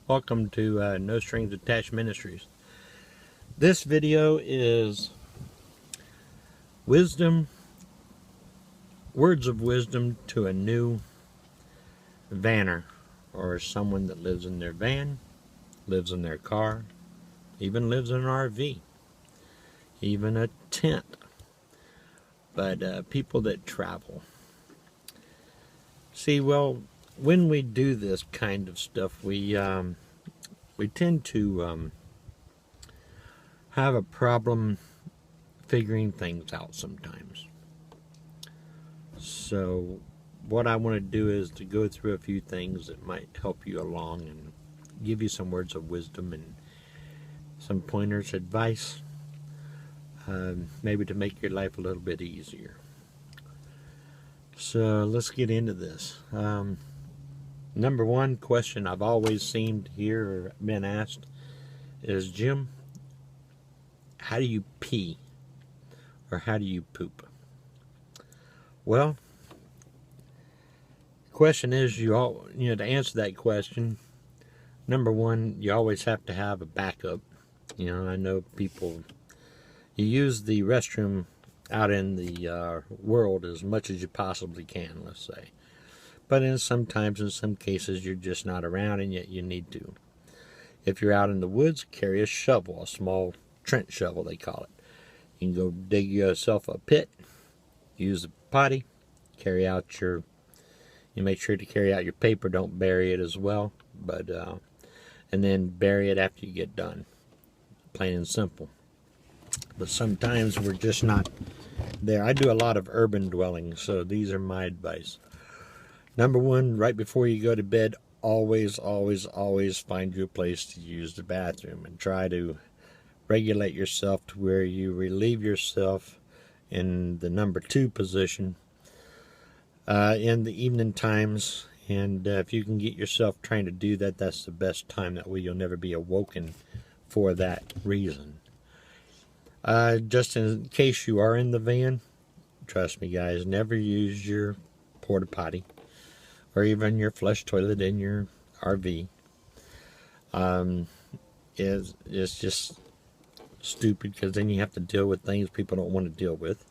Welcome to No Strings Attached Ministries. This video is wisdom, words of wisdom to a new vanner, or someone that lives in their van, lives in their car, even lives in an RV, even a tent, but people that travel. See, well, when we do this kind of stuff, we tend to have a problem figuring things out sometimes. So what I want to do is to go through a few things that might help you along and give you some words of wisdom and some pointers, advice, maybe to make your life a little bit easier. So let's get into this. Number one question I've always seemed to hear or been asked is, Jim, how do you pee? Or how do you poop? Well, the question is, to answer that question, number one, you always have to have a backup. I know people, you use the restroom out in the world as much as you possibly can, let's say. But in some cases, you're just not around, and yet you need to. If you're out in the woods, carry a shovel, a small trench shovel, they call it. You can go dig yourself a pit, use a potty, you make sure to carry out your paper, don't bury it as well, and then bury it after you get done. Plain and simple. But sometimes we're just not there. I do a lot of urban dwelling, so these are my advice. Number one, right before you go to bed, always find you a place to use the bathroom, and try to regulate yourself to where you relieve yourself in the number 2 position in the evening times. And if you can get yourself trying to do that, that's the best time. That way you'll never be awoken for that reason. Just in case you are in the van, trust me guys, never use your porta potty or even your flush toilet in your RV. It's just stupid, because then you have to deal with things people don't want to deal with,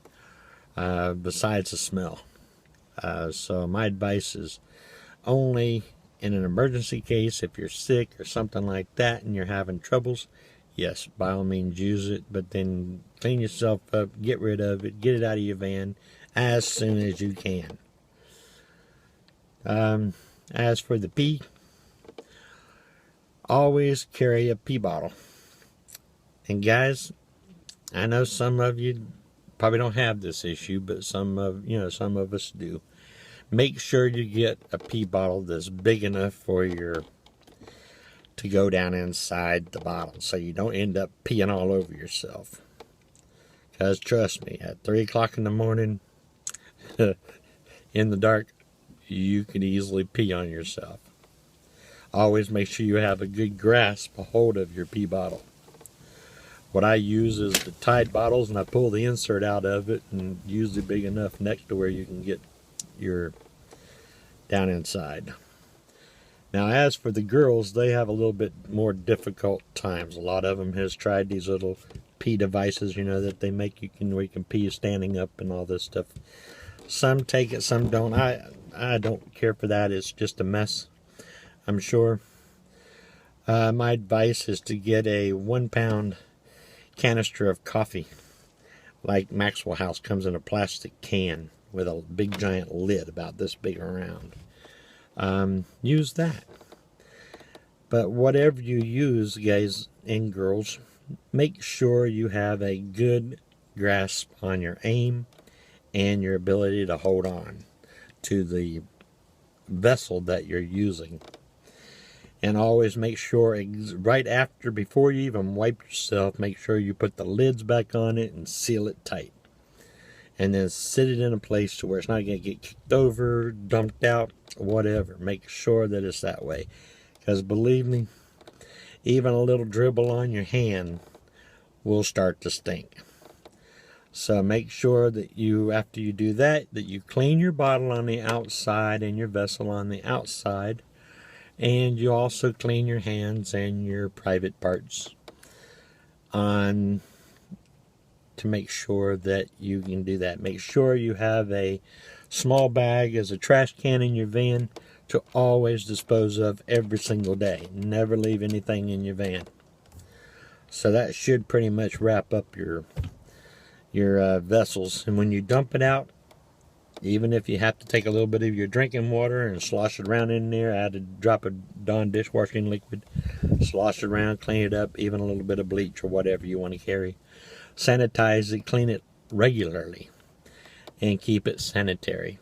besides the smell. So my advice is, only in an emergency case, if you're sick or something like that and you're having troubles, yes, by all means use it, but then clean yourself up, get rid of it, get it out of your van as soon as you can. As for the pee, always carry a pee bottle. And guys, I know some of you probably don't have this issue, but some of us do. Make sure you get a pee bottle that's big enough to go down inside the bottle, so you don't end up peeing all over yourself. Because trust me, at 3 o'clock in the morning, in the dark, you can easily pee on yourself. Always make sure you have a good grasp, a hold of your pee bottle. What I use is the Tide bottles, and I pull the insert out of it, and usually big enough next to where you can get your down inside. Now, as for the girls, they have a little bit more difficult times. A lot of them has tried these little pee devices, that they make where you can pee standing up and all this stuff. Some take it, some don't. I don't care for that. It's just a mess, I'm sure. My advice is to get a 1-pound canister of coffee, like Maxwell House, comes in a plastic can with a big giant lid about this big around. Use that. But whatever you use, guys and girls, make sure you have a good grasp on your aim and your ability to hold on to the vessel that you're using. And always make sure, before you even wipe yourself, make sure you put the lids back on it and seal it tight. And then sit it in a place to where it's not going to get kicked over, dumped out, whatever. Make sure that it's that way. Because believe me, even a little dribble on your hand will start to stink. So make sure that after you do that you clean your bottle on the outside and your vessel on the outside. And you also clean your hands and your private parts on to make sure that you can do that. Make sure you have a small bag as a trash can in your van to always dispose of every single day. Never leave anything in your van. So that should pretty much wrap up your vessels. And when you dump it out, even if you have to take a little bit of your drinking water and slosh it around in there, add a drop of Dawn dishwashing liquid, slosh it around, clean it up, even a little bit of bleach or whatever you want to carry. Sanitize it, clean it regularly, and keep it sanitary.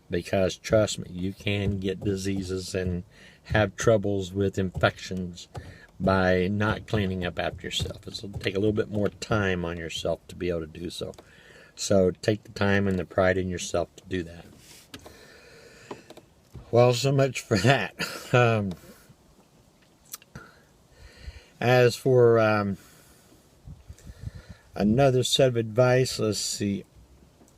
Because trust me, you can get diseases and have troubles with infections by not cleaning up after yourself. It'll take a little bit more time on yourself to be able to do so. So take the time and the pride in yourself to do that. Well, so much for that. As for another set of advice, let's see.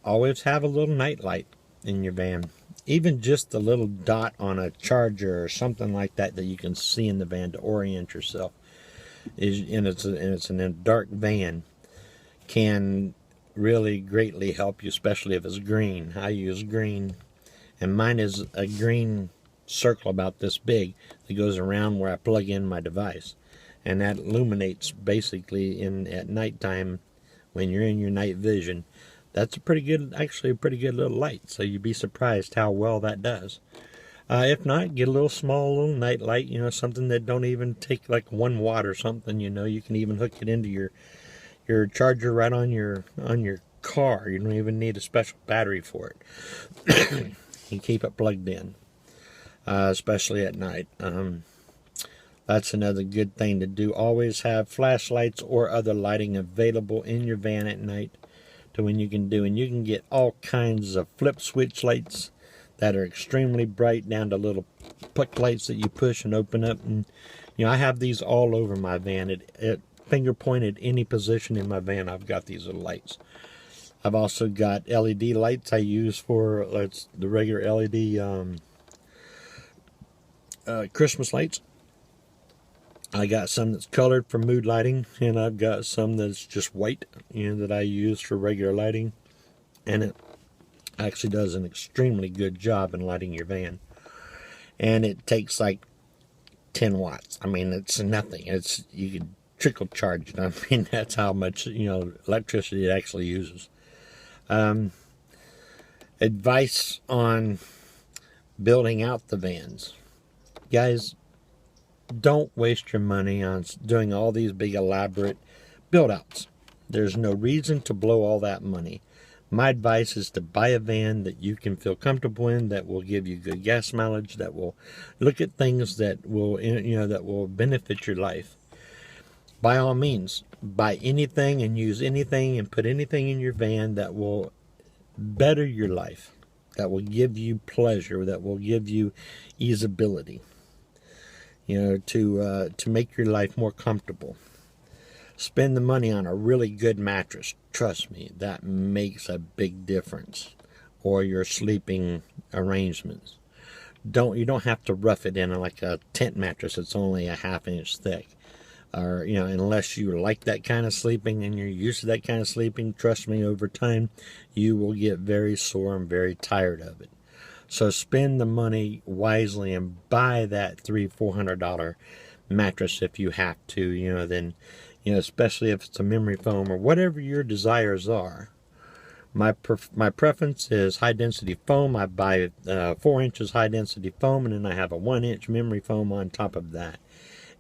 Always have a little night light in your van. Even just a little dot on a charger or something like that that you can see in the van to orient yourself. And it's in a dark van, can really greatly help you, especially if it's green. I use green, and mine is a green circle about this big that goes around where I plug in my device, and that illuminates basically at nighttime when you're in your night vision. That's actually a pretty good little light, so you'd be surprised how well that does. If not, get a little night light, something that don't even take like 1 watt or something. You can even hook it into your charger right on your car. You don't even need a special battery for it. You keep it plugged in, especially at night. That's another good thing to do. Always have flashlights or other lighting available in your van at night to when you can do. And you can get all kinds of flip switch lights that are extremely bright, down to little puck lights that you push and open up. And I have these all over my van. It finger pointed any position in my van, I've got these little lights. I've also got LED lights I use for the regular LED Christmas lights. I got some that's colored for mood lighting, and I've got some that's just white, that I use for regular lighting. And it actually does an extremely good job in lighting your van. And it takes like 10 watts. I mean, it's nothing. You could trickle charge it. I mean, that's how much electricity it actually uses. Advice on building out the vans. Guys, don't waste your money on doing all these big elaborate build outs. There's no reason to blow all that money. My advice is to buy a van that you can feel comfortable in, that will give you good gas mileage, that will look at things that will benefit your life. By all means, buy anything and use anything and put anything in your van that will better your life, that will give you pleasure, that will give you easeability, to make your life more comfortable. Spend the money on a really good mattress. Trust me, that makes a big difference. Or your sleeping arrangements. You don't have to rough it in like a tent mattress that's only a 1/2 inch thick. Or, unless you like that kind of sleeping and you're used to that kind of sleeping, trust me, over time, you will get very sore and very tired of it. So spend the money wisely and buy that $300-400 mattress if you have to, then, especially if it's a memory foam or whatever your desires are. My preference is high density foam. I buy 4 inches high density foam, and then I have a 1 inch memory foam on top of that.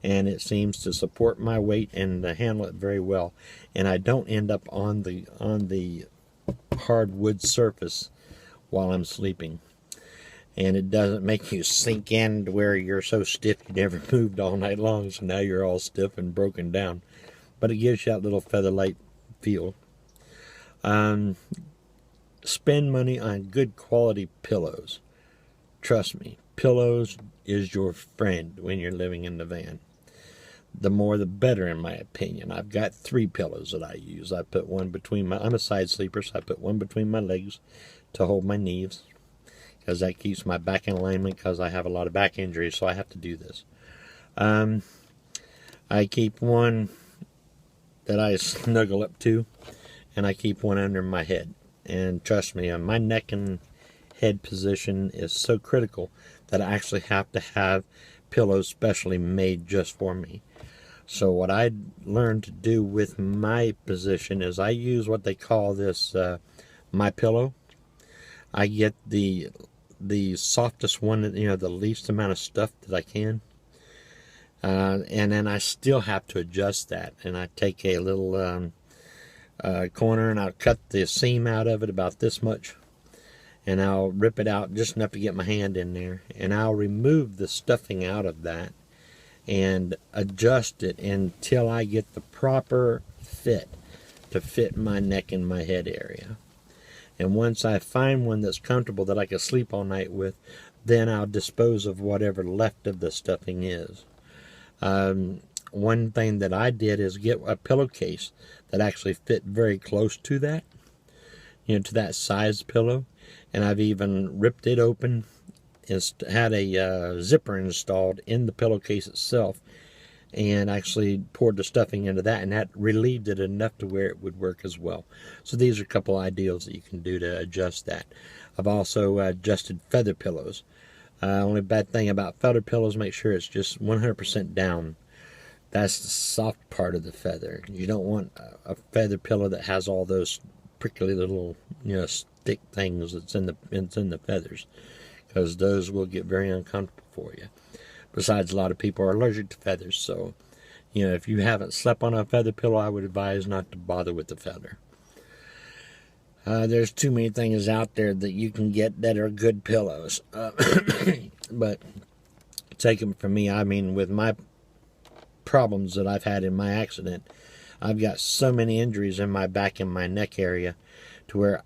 And it seems to support my weight and handle it very well. And I don't end up on the hardwood surface while I'm sleeping. And it doesn't make you sink in to where you're so stiff you never moved all night long, so now you're all stiff and broken down. But it gives you that little feather-light feel. Spend money on good quality pillows. Trust me, pillows is your friend when you're living in the van. The more the better, in my opinion. I've got 3 pillows that I use. I put one between I'm a side sleeper, so I put one between my legs to hold my knees. because that keeps my back in alignment, because I have a lot of back injuries, so I have to do this. I keep one that I snuggle up to, and I keep one under my head. And trust me, my neck and head position is so critical that I actually have to have pillows specially made just for me. So what I learned to do with my position is I use what they call this My Pillow. I get the softest one, the least amount of stuff that I can. And then I still have to adjust that. And I take a little corner and I'll cut the seam out of it about this much. And I'll rip it out just enough to get my hand in there. And I'll remove the stuffing out of that and adjust it until I get the proper fit to fit my neck and my head area. And once I find one that's comfortable that I can sleep all night with, then I'll dispose of whatever left of the stuffing is. One thing that I did is get a pillowcase that actually fit very close to that, to that size pillow. And I've even ripped it open and had a zipper installed in the pillowcase itself, and actually poured the stuffing into that, and that relieved it enough to where it would work as well. So these are a couple ideas that you can do to adjust that. I've also adjusted feather pillows. Only bad thing about feather pillows, make sure it's just 100% down. That's the soft part of the feather. You don't want a feather pillow that has all those prickly little, stick things that's in the feathers, because those will get very uncomfortable for you. Besides, a lot of people are allergic to feathers, so if you haven't slept on a feather pillow, I would advise not to bother with the feather. There's too many things out there that you can get that are good pillows, but take them from me. I mean, with my problems that I've had in my accident, I've got so many injuries in my back and my neck area to where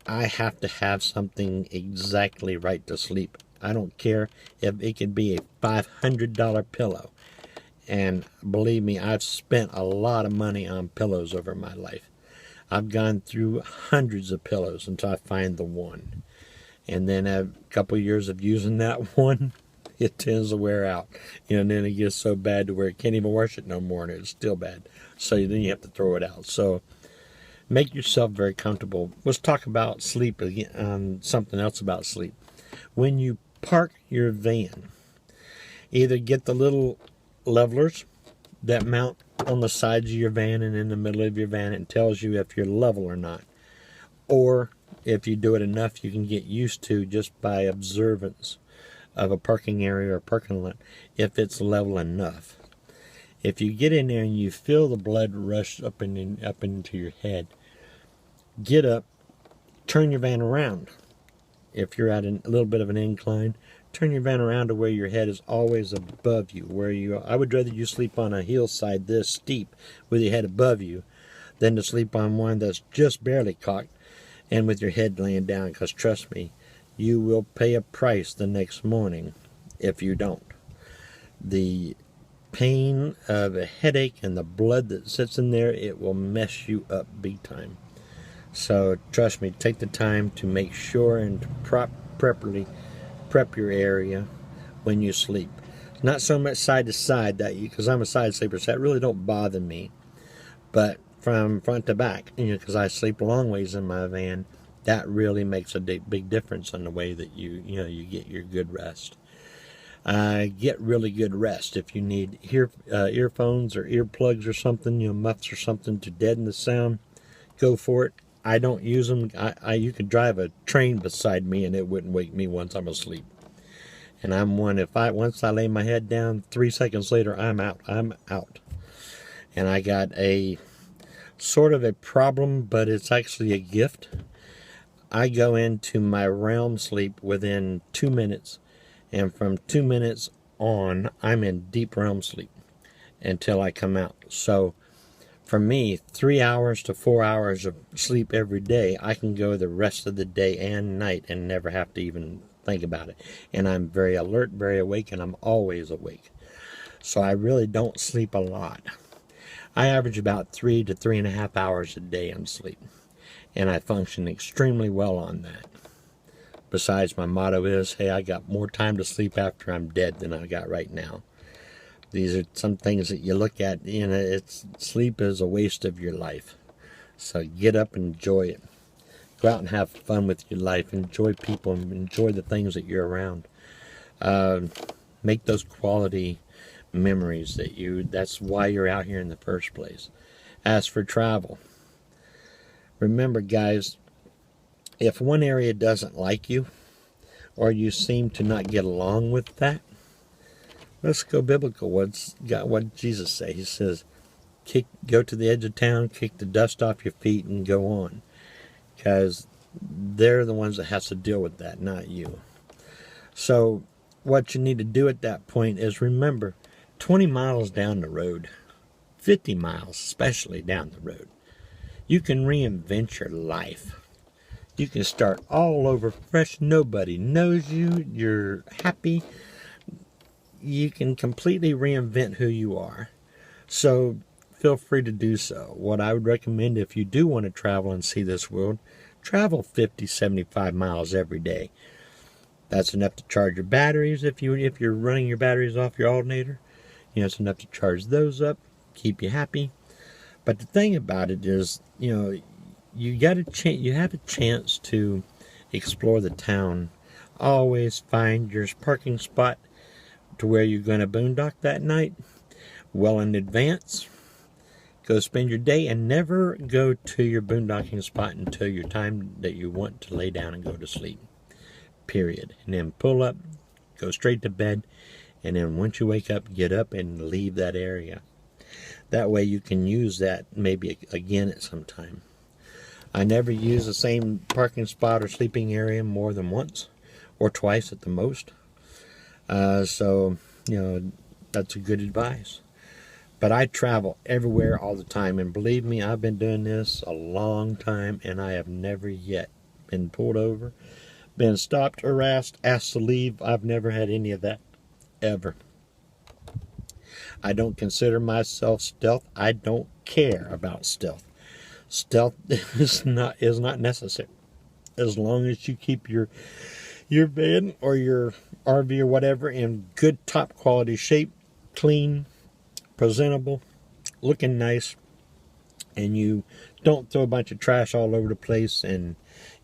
I have to have something exactly right to sleep. I don't care if it could be a $500 pillow. And believe me, I've spent a lot of money on pillows over my life. I've gone through hundreds of pillows until I find the one. And then a couple of years of using that one, it tends to wear out. And then it gets so bad to where it can't even wash it no more, and it's still bad. So then you have to throw it out. So make yourself very comfortable. Let's talk about sleep again, something else about sleep. When you park your van, either get the little levelers that mount on the sides of your van and in the middle of your van. It tells you if you're level or not. Or if you do it enough, you can get used to just by observance of a parking area or parking lot if it's level enough. If you get in there and you feel the blood rush up into your head, get up, turn your van around. If you're at a little bit of an incline, turn your van around to where your head is always above you. I would rather you sleep on a hillside this steep with your head above you than to sleep on one that's just barely cocked and with your head laying down, because trust me, you will pay a price the next morning if you don't. The pain of a headache and the blood that sits in there, it will mess you up big time. So trust me, take the time to make sure and properly prep your area when you sleep. Not so much side to side, because I'm a side sleeper, so that really don't bother me. But from front to back, because I sleep long ways in my van, that really makes a big difference on the way that you get your good rest. Get really good rest. If you need earphones or earplugs or something, muffs or something to deaden the sound, go for it. I don't use them. You could drive a train beside me and it wouldn't wake me once I'm asleep. And I'm one, once I lay my head down, 3 seconds later, I'm out. And I got a sort of a problem, but it's actually a gift. I go into my REM sleep within 2 minutes. And from 2 minutes on, I'm in deep REM sleep until I come out. So for me, 3 hours to 4 hours of sleep every day, I can go the rest of the day and night and never have to even think about it. And I'm very alert, very awake, and I'm always awake. So I really don't sleep a lot. I average about 3 to 3.5 hours a day in sleep. And I function extremely well on that. Besides, my motto is, hey, I got more time to sleep after I'm dead than I got right now. These are some things that you look at, sleep is a waste of your life. So get up and enjoy it. Go out and have fun with your life. Enjoy people and enjoy the things that you're around. Make those quality memories that's why you're out here in the first place. As for travel, remember, guys, if one area doesn't like you, or you seem to not get along with that, let's go biblical. What did Jesus say? He says, go to the edge of town, kick the dust off your feet, and go on. Because they're the ones that has to deal with that, not you. So what you need to do at that point is remember, 20 miles down the road, 50 miles especially down the road, you can reinvent your life. You can start all over fresh. Nobody knows you. You're happy. You can completely reinvent who you are. So feel free to do so. What I would recommend, if you do want to travel and see this world, travel 50, 75 miles every day. That's enough to charge your batteries if you're running your batteries off your alternator. It's enough to charge those up, keep you happy. But the thing about it is, you have a chance to explore the town. Always find your parking spot to where you're going to boondock that night well in advance. Go spend your day, and never go to your boondocking spot until your time that you want to lay down and go to sleep. Period. And then pull up, go straight to bed, and then once you wake up, get up and leave that area. That way you can use that maybe again at some time. I never use the same parking spot or sleeping area more than once or twice at the most. So that's a good advice. But I travel everywhere all the time, and believe me, I've been doing this a long time, and I have never yet been pulled over, been stopped, harassed, asked to leave. I've never had any of that, ever. I don't consider myself stealth. I don't care about stealth. Stealth is not necessary. As long as you keep your van or your RV or whatever in good top quality shape, clean, presentable, looking nice, and you don't throw a bunch of trash all over the place, and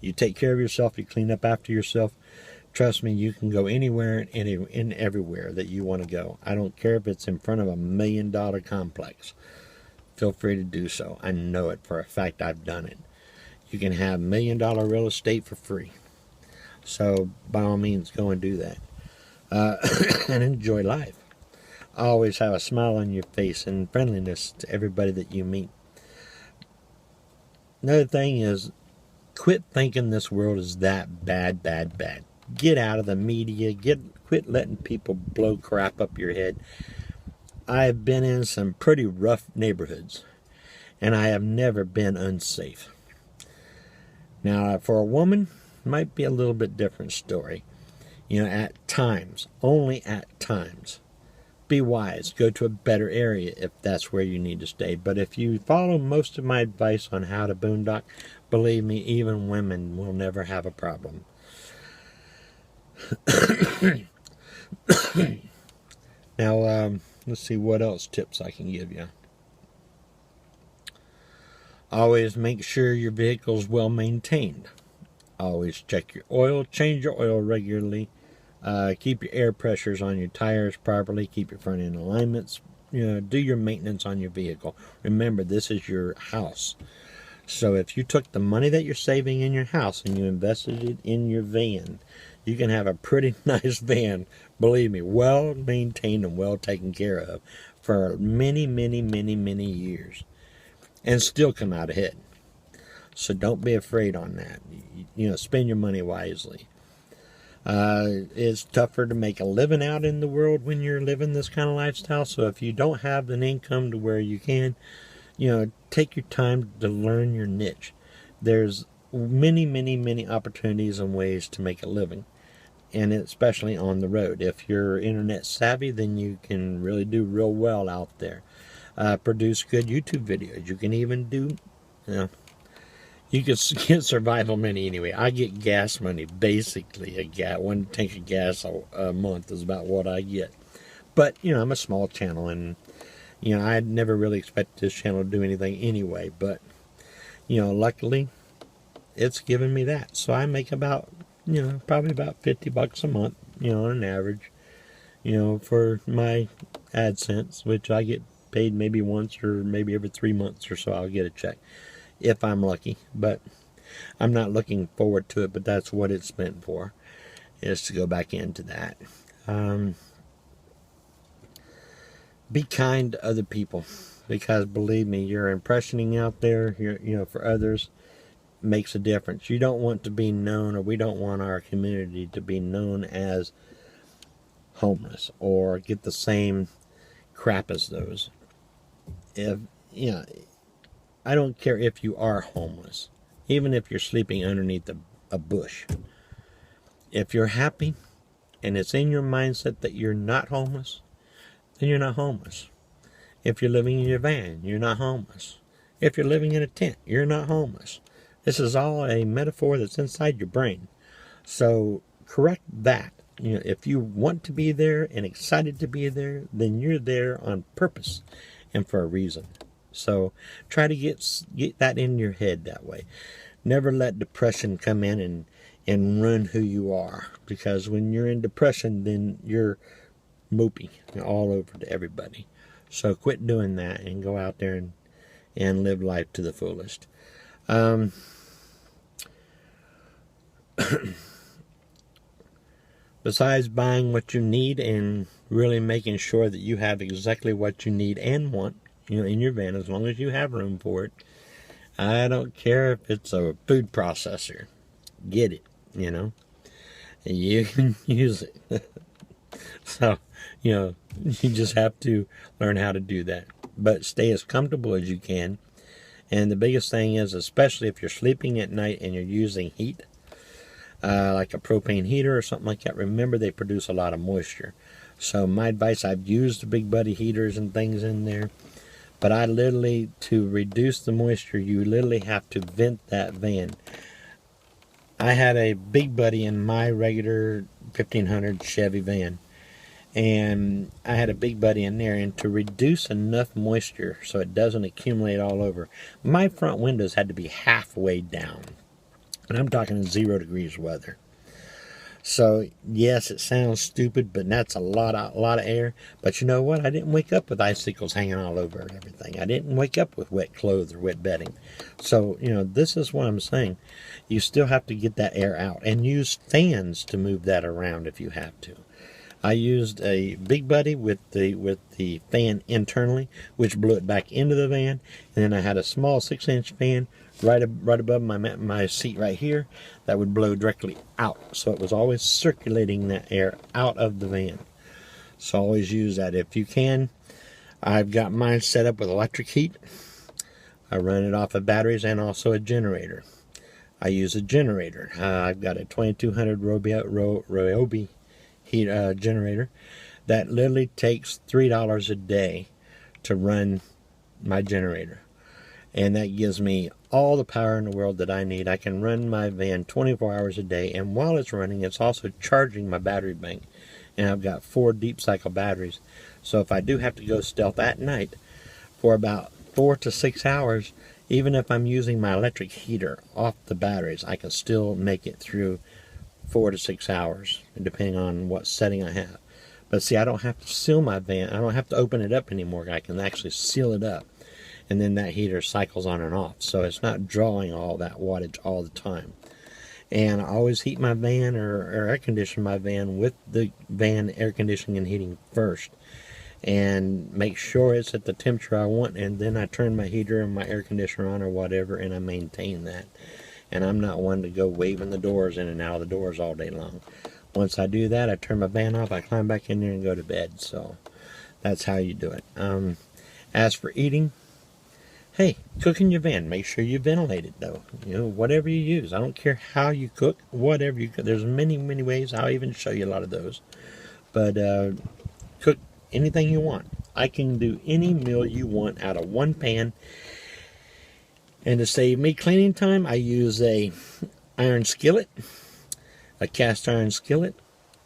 you take care of yourself, you clean up after yourself, trust me, you can go anywhere and everywhere that you want to go. I don't care if it's in front of $1 million complex. Feel free to do so. I know it for a fact. I've done it. You can have $1 million real estate for free. So by all means, go and do that. And enjoy life. Always have a smile on your face and friendliness to everybody that you meet. Another thing is, quit thinking this world is that bad. Get out of the media. Quit letting people blow crap up your head. I've been in some pretty rough neighborhoods, and I have never been unsafe. Now, for a woman, it might be a little bit different story. At times, only at times. Be wise. Go to a better area if that's where you need to stay. But if you follow most of my advice on how to boondock, believe me, even women will never have a problem. Now, let's see what else tips I can give you. Always make sure your vehicle is well maintained. Always check your oil. Change your oil regularly. Keep your air pressures on your tires properly. Keep your front end alignments. Do your maintenance on your vehicle. Remember, this is your house. So if you took the money that you're saving in your house and you invested it in your van, you can have a pretty nice van, believe me, well maintained and well taken care of for many years, and still come out ahead. So don't be afraid on that. Spend your money wisely. It's tougher to make a living out in the world when you're living this kind of lifestyle. So if you don't have an income to where you can, take your time to learn your niche. There's many opportunities and ways to make a living, and especially on the road. If you're internet savvy, then you can really do real well out there. Produce good YouTube videos. You can even do, you could get survival money anyway. I get gas money, basically. One tank of gas a month is about what I get. But, you know, I'm a small channel, and, you know, I'd never really expected this channel to do anything anyway. But, you know, luckily, it's given me that. So I make about, you know, probably about $50 a month, you know, on an average, you know, for my AdSense, which I get paid maybe once or maybe every 3 months or so I'll get a check, if I'm lucky. But I'm not looking forward to it, but that's what it's meant for, is to go back into that. Be kind to other people, because believe me, your impressioning out there, you know, for others makes a difference. You don't want to be known, or we don't want our community to be known as homeless or get the same crap as those. If, you know, I don't care if you are homeless, even if you're sleeping underneath a bush. If you're happy and it's in your mindset that you're not homeless, then you're not homeless. If you're living in your van, you're not homeless. If you're living in a tent, you're not homeless. This is all a metaphor that's inside your brain. So correct that. You know, if you want to be there and excited to be there, then you're there on purpose and for a reason. So try to get that in your head that way. Never let depression come in and ruin who you are. Because when you're in depression, then you're mopey all over to everybody. So quit doing that and go out there and live life to the fullest. Besides buying what you need and really making sure that you have exactly what you need and want, you know, in your van, as long as you have room for it. I don't care if it's a food processor. Get it, you know. You can use it. So, you know, you just have to learn how to do that. But stay as comfortable as you can. And the biggest thing is, especially if you're sleeping at night and you're using heat, like a propane heater or something like that, remember they produce a lot of moisture. So my advice, I've used the Big Buddy heaters and things in there, but I literally, to reduce the moisture, you literally have to vent that van. I had a Big Buddy in my regular 1500 Chevy van, and I had a Big Buddy in there, and to reduce enough moisture so it doesn't accumulate all over, my front windows had to be halfway down. And I'm talking 0 degrees weather. So, yes, it sounds stupid, but that's a lot of air. But you know what? I didn't wake up with icicles hanging all over and everything. I didn't wake up with wet clothes or wet bedding. So, you know, this is what I'm saying. You still have to get that air out. And use fans to move that around if you have to. I used a Big Buddy with the fan internally, which blew it back into the van. And then I had a small 6-inch fan right above my seat right here that would blow directly out. So it was always circulating that air out of the van. So always use that if you can. I've got mine set up with electric heat. I run it off of batteries and also a generator. I use a generator. I've got a 2200 Ryobi heat generator that literally takes $3 a day to run my generator. And that gives me all the power in the world that I need. I can run my van 24 hours a day, and while it's running, it's also charging my battery bank. And I've got 4 deep cycle batteries. So if I do have to go stealth at night for about 4 to 6 hours, even if I'm using my electric heater off the batteries, I can still make it through 4 to 6 hours, depending on what setting I have. But see, I don't have to seal my van. I don't have to open it up anymore. I can actually seal it up. And then that heater cycles on and off. So it's not drawing all that wattage all the time. And I always heat my van or air condition my van with the van air conditioning and heating first. And make sure it's at the temperature I want. And then I turn my heater and my air conditioner on or whatever, and I maintain that. And I'm not one to go waving the doors in and out of the doors all day long. Once I do that, I turn my van off, I climb back in there and go to bed. So that's how you do it. As for eating, hey, cook in your van. Make sure you ventilate it, though. You know, whatever you use. I don't care how you cook, whatever you cook. There's many, many ways. I'll even show you a lot of those. But cook anything you want. I can do any meal you want out of one pan And to save me cleaning time, I use a iron skillet, a cast iron skillet.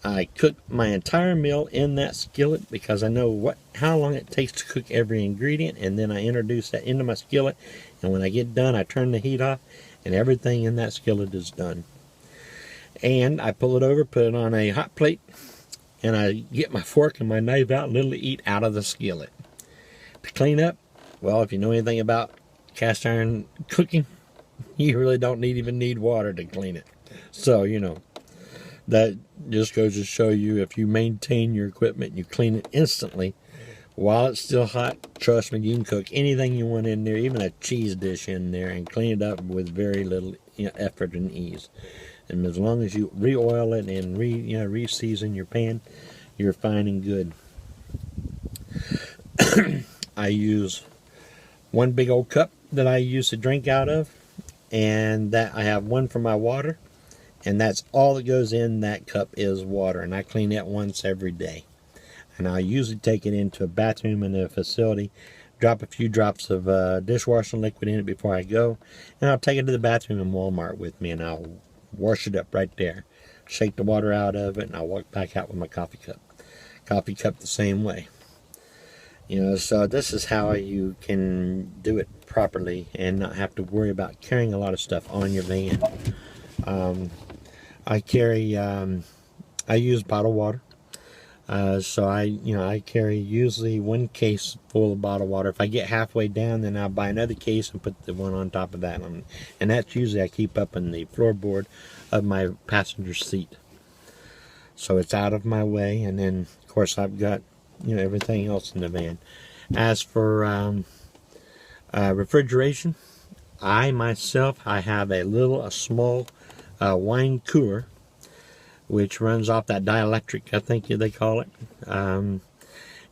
I cook my entire meal in that skillet because I know how long it takes to cook every ingredient, and then I introduce that into my skillet, and when I get done I turn the heat off and everything in that skillet is done. And I pull it over, put it on a hot plate, and I get my fork and my knife out and literally eat out of the skillet. To clean up, well, if you know anything about cast iron cooking, you really don't even need water to clean it. So, that just goes to show you, if you maintain your equipment and you clean it instantly while it's still hot, trust me, you can cook anything you want in there, even a cheese dish in there, and clean it up with very little effort and ease. And as long as you re-oil it and re-season your pan, you're fine and good. I use one big old cup that I use to drink out of, and that I have one for my water. And that's all that goes in that cup is water. And I clean it once every day. And I usually take it into a bathroom in a facility, drop a few drops of dishwashing liquid in it before I go. And I'll take it to the bathroom in Walmart with me, and I'll wash it up right there. Shake the water out of it, and I'll walk back out with my coffee cup. Coffee cup the same way. So this is how you can do it properly and not have to worry about carrying a lot of stuff on your van. I use bottled water. So I carry usually one case full of bottled water. If I get halfway down, then I'll buy another case and put the one on top of that. And that's usually I keep up in the floorboard of my passenger seat. So it's out of my way. And then, of course, I've got, everything else in the van. As for refrigeration, I have a small wine cooler, which runs off that dielectric, I think they call it.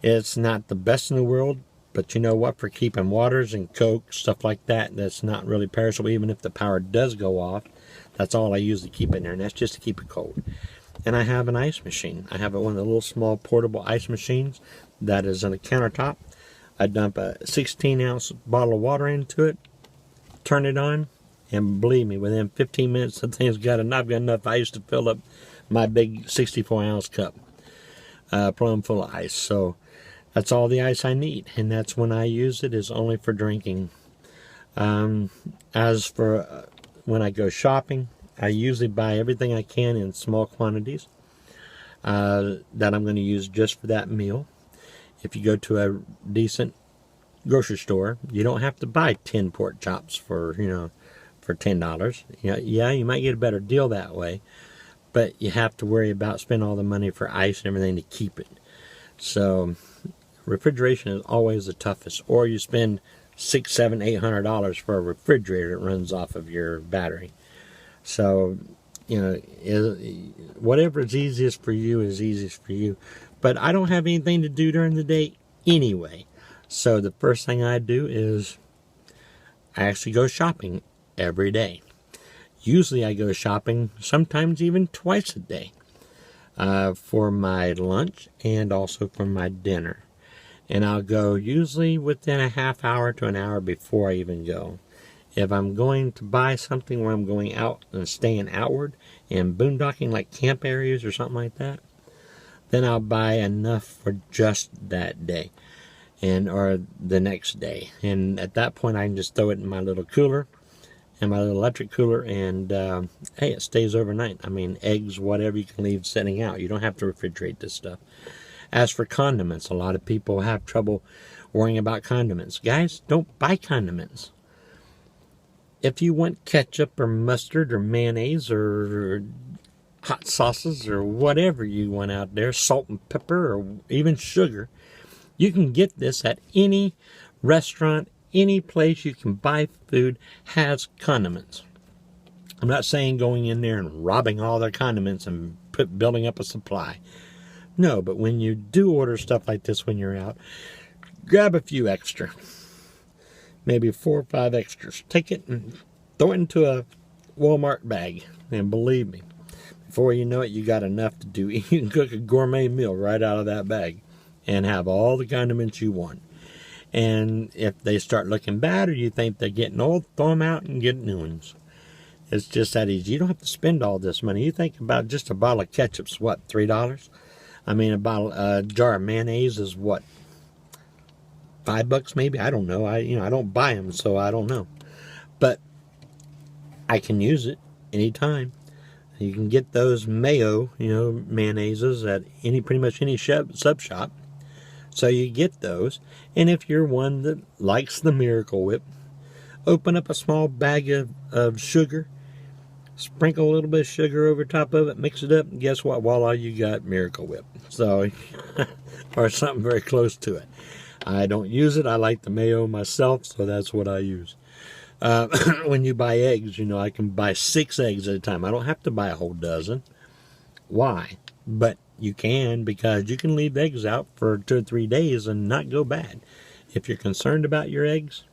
It's not the best in the world, but you know what? For keeping waters and Coke, stuff like that, that's not really perishable. Even if the power does go off, that's all I usually keep in there, and that's just to keep it cold. And I have an ice machine. I have one of the little small portable ice machines that is on a countertop. I dump a 16-ounce bottle of water into it, turn it on, and believe me, within 15 minutes, the thing's got enough ice to fill up my big 64-ounce cup, plumb full of ice. So that's all the ice I need, and that's when I use it, is only for drinking. As for when I go shopping, I usually buy everything I can in small quantities that I'm going to use just for that meal. If you go to a decent grocery store, you don't have to buy 10 pork chops for $10. Yeah, you might get a better deal that way, but you have to worry about spending all the money for ice and everything to keep it. So refrigeration is always the toughest. Or you spend $600, $700, $800 for a refrigerator that runs off of your battery. So whatever is easiest for you is easiest for you. But I don't have anything to do during the day anyway. So the first thing I do is I actually go shopping every day. Usually I go shopping sometimes even twice a day for my lunch and also for my dinner. And I'll go usually within a half hour to an hour before I even go. If I'm going to buy something where I'm going out and staying outward and boondocking, like camp areas or something like that, then I'll buy enough for just that day or the next day. And at that point I can just throw it in my little cooler, and my little electric cooler, and hey, it stays overnight. I mean, eggs, whatever, you can leave sitting out. You don't have to refrigerate this stuff. As for condiments, a lot of people have trouble worrying about condiments. Guys, don't buy condiments. If you want ketchup or mustard or mayonnaise or hot sauces or whatever you want out there, salt and pepper or even sugar, you can get this at any restaurant. Any place you can buy food has condiments. I'm not saying going in there and robbing all their condiments and building up a supply. No, but when you do order stuff like this when you're out, grab a few extra. Maybe 4 or 5 extras. Take it and throw it into a Walmart bag. And believe me, before you know it, you got enough to do. You can cook a gourmet meal right out of that bag and have all the condiments you want. And if they start looking bad or you think they're getting old, throw them out and get new ones. It's just that easy. You don't have to spend all this money. You think about just a bottle of ketchup's what, $3? I mean, a jar of mayonnaise is what, $5 maybe? I don't know. I don't buy them, so I don't know. But I can use it anytime. You can get those mayo, mayonnaises at pretty much any sub shop. So you get those. And if you're one that likes the Miracle Whip, open up a small bag of sugar, sprinkle a little bit of sugar over top of it, mix it up, and guess what? Voila, you got Miracle Whip. So, or something very close to it. I don't use it. I like the mayo myself, so that's what I use. When you buy eggs, I can buy 6 eggs at a time. I don't have to buy a whole dozen. Why? But you can, because you can leave eggs out for 2 or 3 days and not go bad. If you're concerned about your eggs,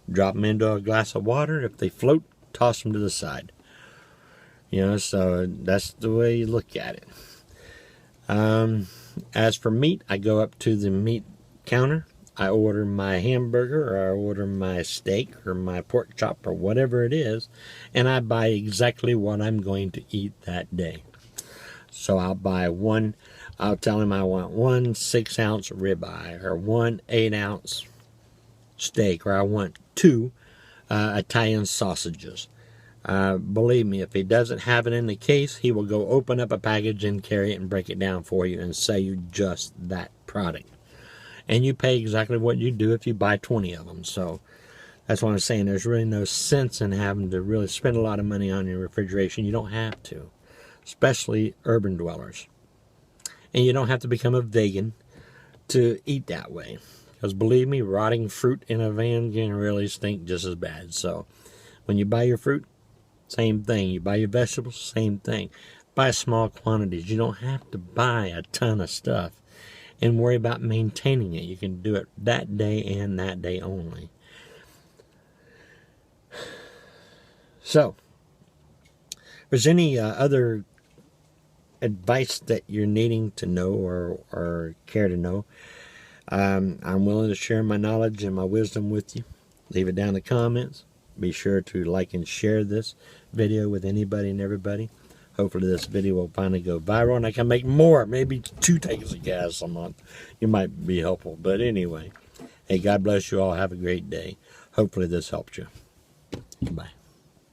drop them into a glass of water. If they float, toss them to the side. So that's the way you look at it. As for meat, I go up to the meat counter. I order my hamburger, or I order my steak, or my pork chop, or whatever it is, and I buy exactly what I'm going to eat that day. So I'll tell him I want 1 6-ounce ribeye, or 1 8-ounce steak, or I want 2 Italian sausages. Believe me, if he doesn't have it in the case, he will go open up a package and carry it and break it down for you and sell you just that product. And you pay exactly what you do if you buy 20 of them. So that's what I'm saying. There's really no sense in having to really spend a lot of money on your refrigeration. You don't have to, especially urban dwellers. And you don't have to become a vegan to eat that way. Because believe me, rotting fruit in a van can really stink just as bad. So when you buy your fruit, same thing. You buy your vegetables, same thing. Buy small quantities. You don't have to buy a ton of stuff and worry about maintaining it. You can do it that day and that day only. So, if there's any other advice that you're needing to know or care to know, I'm willing to share my knowledge and my wisdom with you. Leave it down in the comments. Be sure to like and share this video with anybody and everybody. Hopefully this video will finally go viral and I can make more, maybe 2 tanks of gas a month. It might be helpful. But anyway, hey, God bless you all. Have a great day. Hopefully this helped you. Bye.